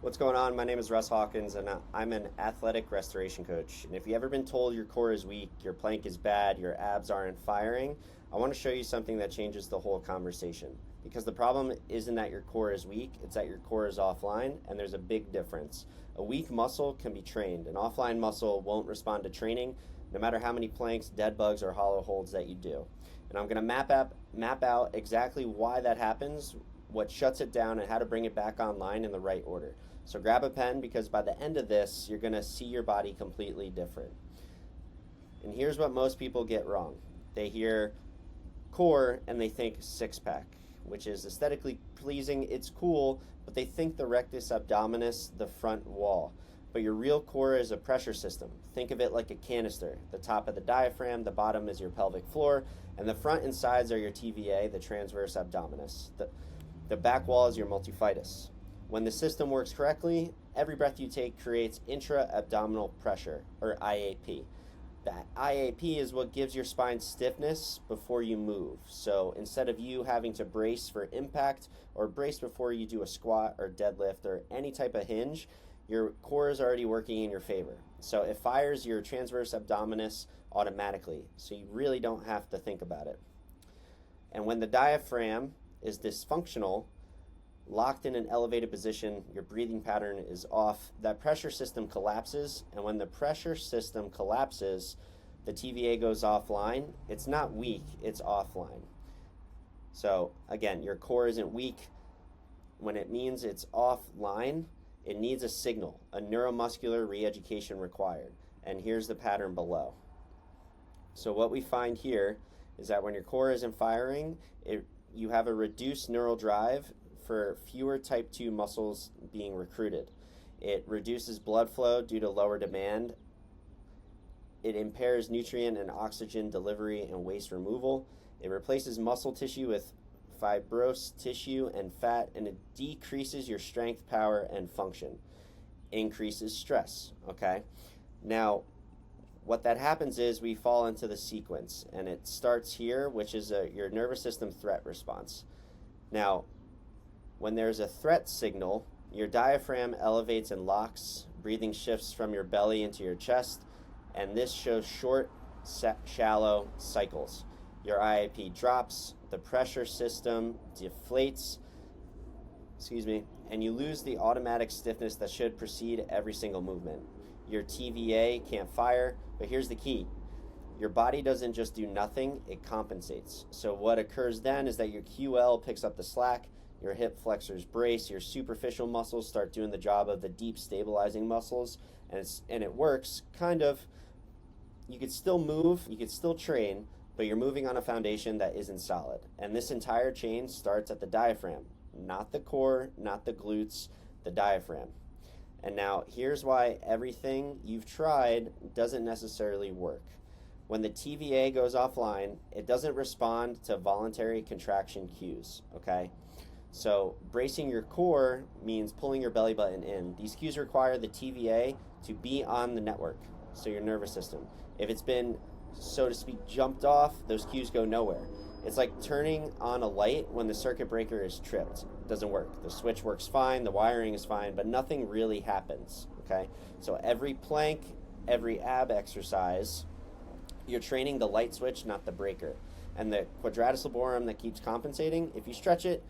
What's going on? My name is Russ Hawkins, and I'm an athletic restoration coach. And if you've ever been told your core is weak, your plank is bad, your abs aren't firing, I want to show you something that changes the whole conversation. Because the problem isn't that your core is weak, it's that your core is offline, and there's a big difference. A weak muscle can be trained. An offline muscle won't respond to training, no matter how many planks, dead bugs, or hollow holds that you do. And I'm going to map out exactly why that happens, what shuts it down, and how to bring it back online in the right order. So grab a pen, because by the end of this, you're going to see your body completely different. And here's what most people get wrong. They hear core and they think six-pack, which is aesthetically pleasing, it's cool, but they think the rectus abdominis, the front wall. But your real core is a pressure system. Think of it like a canister. The top of the diaphragm, the bottom is your pelvic floor, and the front and sides are your TVA, the transverse abdominis. The back wall is your multifidus. When the system works correctly, every breath you take creates intra-abdominal pressure, or IAP. That IAP is what gives your spine stiffness before you move. So instead of you having to brace for impact or brace before you do a squat or deadlift or any type of hinge, your core is already working in your favor. So it fires your transverse abdominis automatically, so you really don't have to think about it. And when the diaphragm is dysfunctional, locked in an elevated position, your breathing pattern is off, that pressure system collapses, and when the pressure system collapses, the TVA goes offline. It's not weak, it's offline. So again, your core isn't weak. When it means it's offline, it needs a signal, a neuromuscular re-education required. And here's the pattern below. So what we find here is that when your core isn't firing, you have a reduced neural drive for fewer type 2 muscles being recruited. It reduces blood flow due to lower demand. It impairs nutrient and oxygen delivery and waste removal. It replaces muscle tissue with fibrous tissue and fat, and it decreases your strength, power, and function. Increases stress, okay? Now, what that happens is we fall into the sequence, and it starts here, which is your nervous system threat response. Now, when there's a threat signal, your diaphragm elevates and locks, breathing shifts from your belly into your chest, and this shows short, shallow cycles. Your IAP drops, the pressure system deflates, and you lose the automatic stiffness that should precede every single movement. Your TVA can't fire, but here's the key. Your body doesn't just do nothing, it compensates. So what occurs then is that your QL picks up the slack, your hip flexors brace, your superficial muscles start doing the job of the deep stabilizing muscles, and it works kind of. You could still move, you could still train, but you're moving on a foundation that isn't solid. And this entire chain starts at the diaphragm, not the core, not the glutes, the diaphragm. And now here's why everything you've tried doesn't necessarily work. When the TVA goes offline, it doesn't respond to voluntary contraction cues, okay? So bracing your core means pulling your belly button in. These cues require the TVA to be on the network, so your nervous system. If it's been, so to speak, jumped off, those cues go nowhere. It's like turning on a light when the circuit breaker is tripped. It doesn't work. The switch works fine, the wiring is fine, but nothing really happens, okay? So every plank, every ab exercise, you're training the light switch, not the breaker. And the quadratus laborum that keeps compensating, if you stretch it,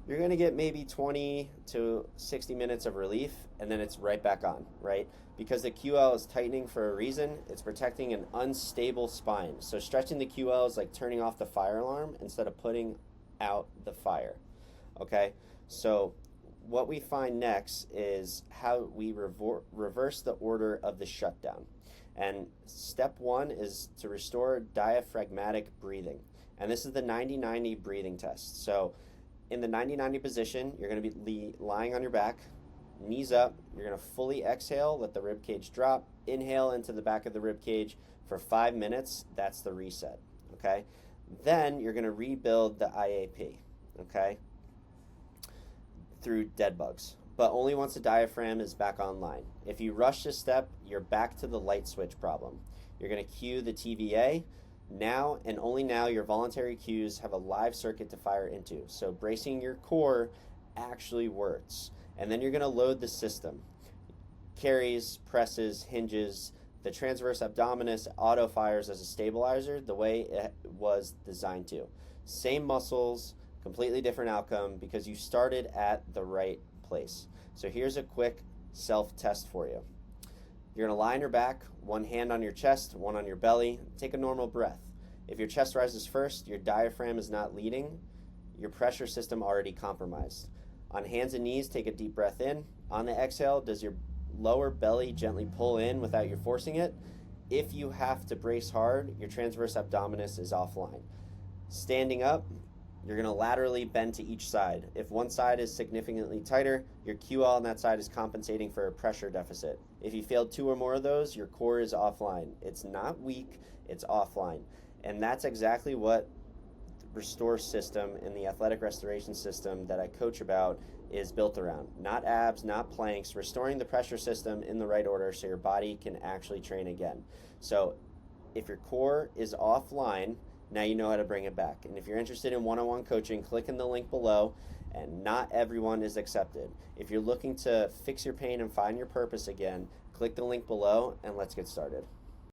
you're going to get maybe 20 to 60 minutes of relief, and then it's right back on, right? Because the QL is tightening for a reason. It's protecting an unstable spine. So stretching the QL is like turning off the fire alarm instead of putting out the fire, okay? So what we find next is how we reverse the order of the shutdown. And step 1 is to restore diaphragmatic breathing. And this is the 90-90 breathing test. So in the 90-90 position, you're going to be lying on your back, knees up. You're going to fully exhale, let the rib cage drop. Inhale into the back of the rib cage for 5 minutes. That's the reset, okay? Then you're going to rebuild the IAP, okay, through dead bugs, but only once the diaphragm is back online. If you rush this step, you're back to the light switch problem. You're going to cue the TVA. Now and only now your voluntary cues have a live circuit to fire into. So bracing your core actually works. And then you're going to load the system. Carries, presses, hinges. The transverse abdominis auto fires as a stabilizer the way it was designed to. Same muscles, completely different outcome because you started at the right place. So here's a quick self-test for you. You're going to lie on your back, one hand on your chest, one on your belly. Take a normal breath. If your chest rises first, your diaphragm is not leading, your pressure system already compromised. On hands and knees, take a deep breath in. On the exhale, does your lower belly gently pull in without you forcing it? If you have to brace hard, your transverse abdominis is offline. Standing up, you're going to laterally bend to each side. If one side is significantly tighter, your QL on that side is compensating for a pressure deficit. If you failed 2 or more of those, your core is offline. It's not weak, it's offline. And that's exactly what the Restore system and the athletic restoration system that I coach about is built around. Not abs, not planks, restoring the pressure system in the right order so your body can actually train again. So if your core is offline, now you know how to bring it back. And if you're interested in one-on-one coaching, click in the link below. And not everyone is accepted. If you're looking to fix your pain and find your purpose again, click the link below and let's get started.